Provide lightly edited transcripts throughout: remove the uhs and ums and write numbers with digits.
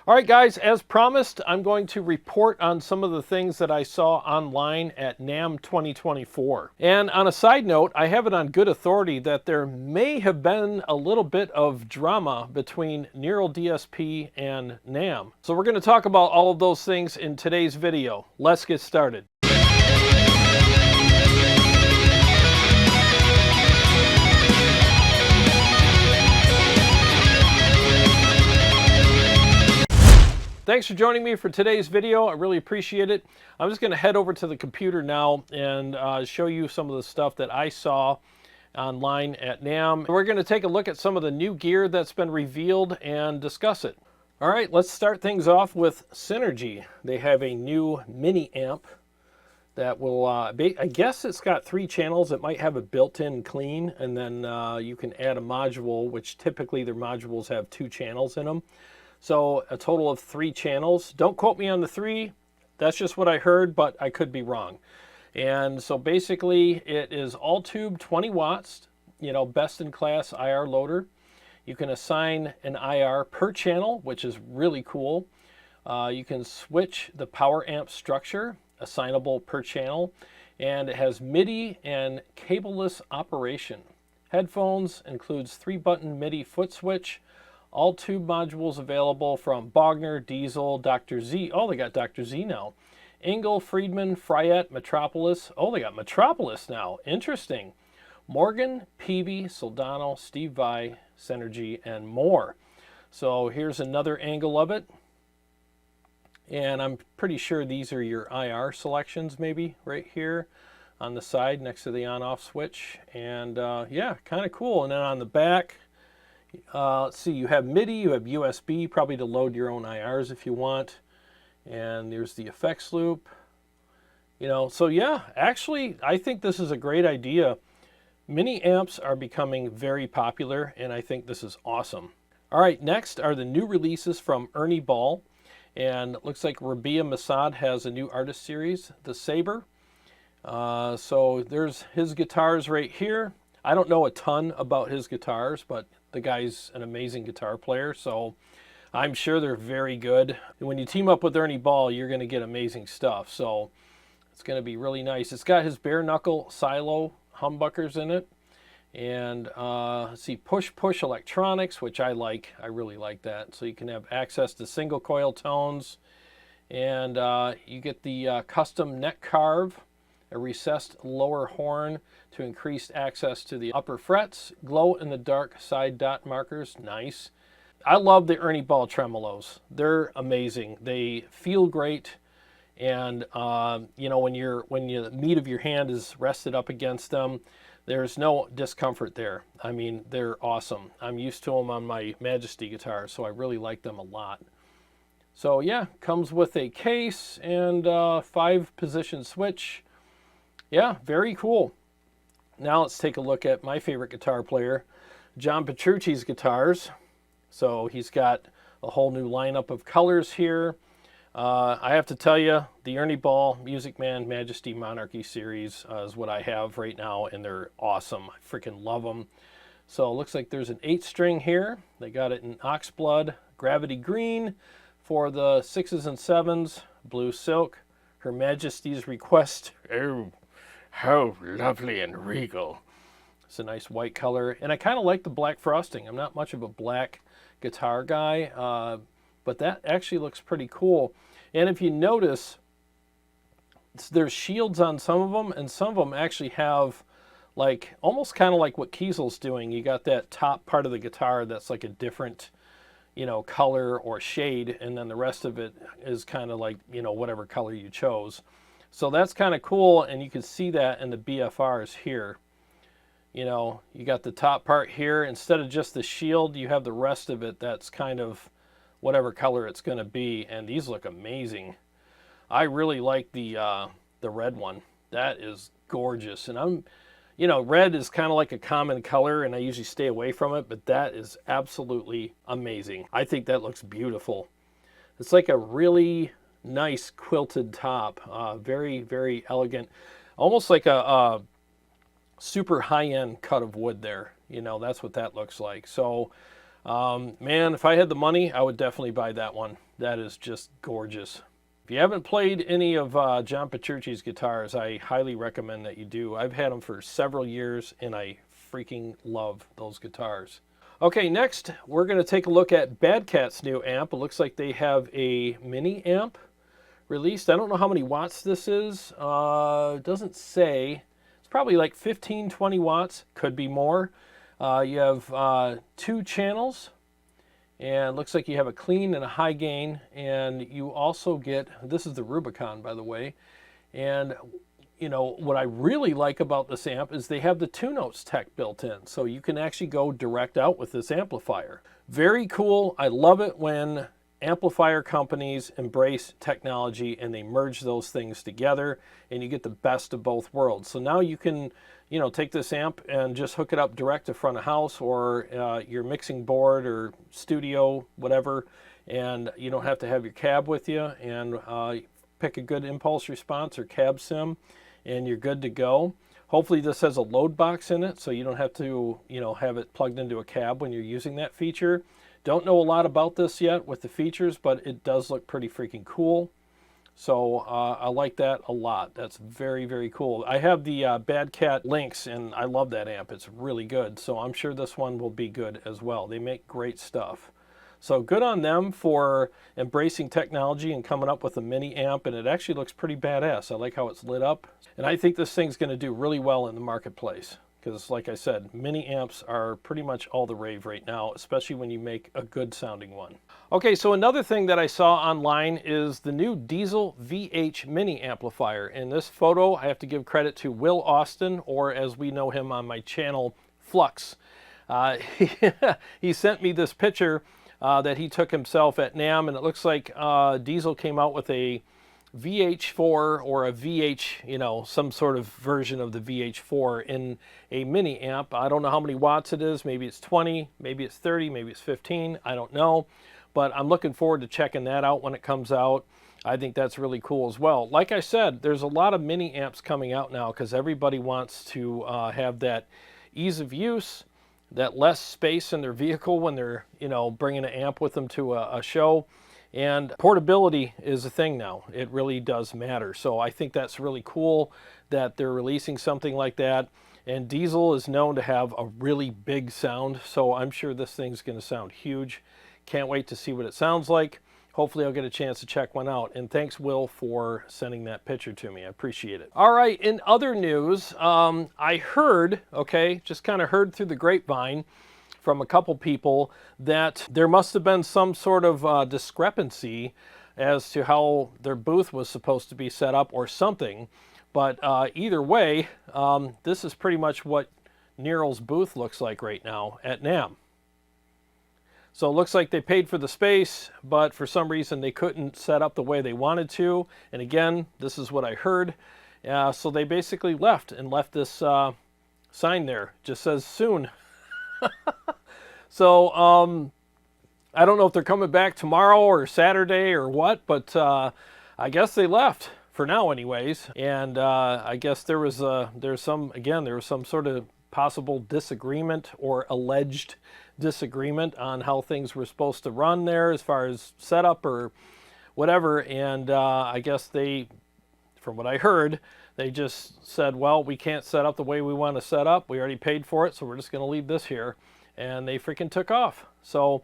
All right, guys, as promised, I'm going to report on some of the things that I saw online at NAMM 2024. And on a side note, I have it on good authority that there may have been a little bit of drama between Neural DSP and NAMM. So we're going to talk about all of those things in today's video. Let's get started. Thanks for joining me for today's video. I really appreciate it. I'm just going to head over to the computer now and show you some of the stuff that I saw online at NAMM. We're going to take a look at some of the new gear that's been revealed and discuss it. All right, let's start things off with Synergy. They have a new mini amp that will, I guess it's got 3 channels. It might have a built-in clean, and then you can add a module, which typically their modules have 2 channels in them. So a total of 3 channels. Don't quote me on the 3. That's just what I heard, but I could be wrong. And so basically it is all tube 20 watts, you know, best in class IR loader. You can assign an IR per channel, which is really cool. You can switch the power amp structure, assignable per channel, and it has MIDI and cableless operation. Headphones includes 3-button MIDI foot switch. All tube modules available from Bogner, Diezel, Dr. Z. Oh, they got Dr. Z now. Engel, Friedman, Fryette, Metropolis. Oh, they got Metropolis now. Interesting. Morgan, Peavey, Soldano, Steve Vai, Synergy, and more. So here's another angle of it. And I'm pretty sure these are your IR selections maybe right here on the side next to the on-off switch. And yeah, kind of cool. And then on the back, let's see, you have MIDI, you have USB, probably to load your own IRs if you want. And there's the effects loop. You know, so yeah, actually, I think this is a great idea. Mini amps are becoming very popular, and I think this is awesome. All right, next are the new releases from Ernie Ball. And it looks like Rabea Masad has a new artist series, The Saber. So there's his guitars right here. I don't know a ton about his guitars, but the guy's an amazing guitar player, so I'm sure they're very good. And when you team up with Ernie Ball, you're going to get amazing stuff, so it's going to be really nice. It's got his bare knuckle silo humbuckers in it, and let's see, push electronics, which I like. I really like that. So you can have access to single coil tones, and you get the custom neck carve, a recessed lower horn to increase access to the upper frets, glow-in-the-dark side dot markers, nice. I love the Ernie Ball tremolos. They're amazing. They feel great, and you know, when the meat of your hand is rested up against them, there's no discomfort there. I mean, they're awesome. I'm used to them on my Majesty guitar, so I really like them a lot. So yeah, comes with a case and 5-position switch. Yeah, very cool. Now let's take a look at my favorite guitar player, John Petrucci's guitars. So he's got a whole new lineup of colors here. I have to tell you, the Ernie Ball Music Man Majesty Monarchy series is what I have right now, and they're awesome. I freaking love them. So it looks like there's an 8-string here. They got it in Oxblood, Gravity Green for the 6s and 7s, Blue Silk, Her Majesty's Request. Oh, how lovely and regal. It's a nice white color, and I kind of like the black frosting. I'm not much of a black guitar guy, but that actually looks pretty cool. And if you notice, there's shields on some of them, and some of them actually have like almost kind of like what Kiesel's doing. You got that top part of the guitar that's like a different, you know, color or shade, and then the rest of it is kind of like, you know, whatever color you chose. So that's kind of cool, and you can see that in the BFRs here. You know, you got the top part here. Instead of just the shield, you have the rest of it that's kind of whatever color it's going to be, and these look amazing. I really like the red one. That is gorgeous, and you know, red is kind of like a common color, and I usually stay away from it, but that is absolutely amazing. I think that looks beautiful. It's like a really nice quilted top, very, very elegant, almost like a super high-end cut of wood there. You know, that's what that looks like. So Man, if I had the money, I would definitely buy that one. That is just gorgeous. If you haven't played any of John Petrucci's guitars, I highly recommend that you do. I've had them for several years, and I freaking love those guitars. Okay, next we're going to take a look at Badcat's new amp. It looks like they have a mini amp released. I don't know how many watts this is. It doesn't say. It's probably like 15, 20 watts. Could be more. You have 2 channels, and looks like you have a clean and a high gain, and you also get, this is the Rubicon, by the way, and you know what I really like about this amp is they have the 2-notes tech built in, so you can actually go direct out with this amplifier. Very cool. I love it when amplifier companies embrace technology and they merge those things together, and you get the best of both worlds. So now you can, you know, take this amp and just hook it up direct to front of house or your mixing board or studio, whatever, and you don't have to have your cab with you, and pick a good impulse response or cab sim, and you're good to go. Hopefully this has a load box in it, so you don't have to, you know, have it plugged into a cab when you're using that feature. Don't know a lot about this yet with the features, but it does look pretty freaking cool. So I like that a lot. That's very, very cool. I have the Badcat Lynx, and I love that amp. It's really good. So I'm sure this one will be good as well. They make great stuff. So good on them for embracing technology and coming up with a mini amp, and it actually looks pretty badass. I like how it's lit up. And I think this thing's going to do really well in the marketplace. Because like I said, mini amps are pretty much all the rave right now, especially when you make a good sounding one. Okay, so another thing that I saw online is the new Diezel VH mini amplifier. In this photo, I have to give credit to Will Austin, or as we know him on my channel, Flux. He sent me this picture that he took himself at NAMM, and it looks like Diezel came out with a VH4 or a VH, you know, some sort of version of the VH4 in a mini amp. I don't know how many watts it is. Maybe it's 20, maybe it's 30, maybe it's 15. I don't know. But I'm looking forward to checking that out when it comes out. I think that's really cool as well. Like I said, there's a lot of mini amps coming out now because everybody wants to have that ease of use, that less space in their vehicle when they're, you know, bringing an amp with them to a show. And portability is a thing now. It really does matter. So I think that's really cool that they're releasing something like that. And Diezel is known to have a really big sound, so I'm sure this thing's going to sound huge. Can't wait to see what it sounds like. Hopefully I'll get a chance to check one out. And thanks, Will, for sending that picture to me. I appreciate it. All right, in other news, I heard, okay, just kind of heard through the grapevine from a couple people that there must have been some sort of discrepancy as to how their booth was supposed to be set up or something. But either way, this is pretty much what Neral's booth looks like right now at NAMM. So it looks like they paid for the space, but for some reason they couldn't set up the way they wanted to. And again, this is what I heard. So they basically left this sign there. Just says soon. So I don't know if they're coming back tomorrow or Saturday or what, but I guess they left for now anyways. And I guess there was some sort of possible disagreement or alleged disagreement on how things were supposed to run there as far as setup or whatever. And I guess they, from what I heard, they just said, well, we can't set up the way we want to set up. We already paid for it, so we're just going to leave this here. And they freaking took off. So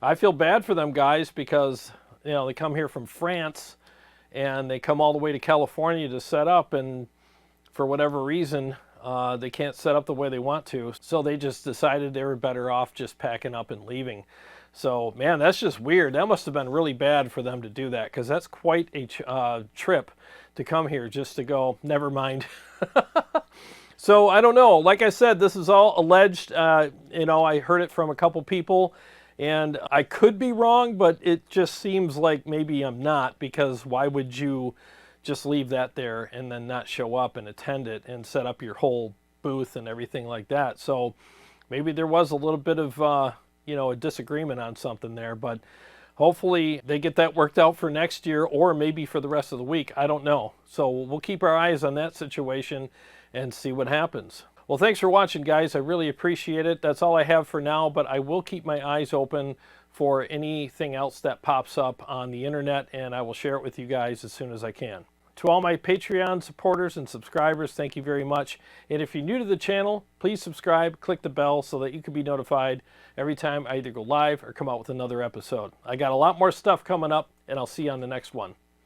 I feel bad for them guys because, you know, they come here from France and they come all the way to California to set up, and for whatever reason, they can't set up the way they want to. So they just decided they were better off just packing up and leaving. So, man, that's just weird. That must have been really bad for them to do that, because that's quite a trip to come here just to go, never mind. So I don't know. Like I said, this is all alleged. You know, I heard it from a couple people, and I could be wrong, but it just seems like maybe I'm not, because why would you just leave that there and then not show up and attend it and set up your whole booth and everything like that? So maybe there was a little bit of, you know, a disagreement on something there, but hopefully they get that worked out for next year, or maybe for the rest of the week. I don't know. So we'll keep our eyes on that situation and see what happens. Well, Well, thanks for watching, guys. I really appreciate it. That's all I have for now, but I will keep my eyes open for anything else that pops up on the internet, and I will share it with you guys as soon as I can. To all my Patreon supporters and subscribers, thank you very much. And if you're new to the channel, please subscribe, click the bell so that you can be notified every time I either go live or come out with another episode. I got a lot more stuff coming up, and I'll see you on the next one.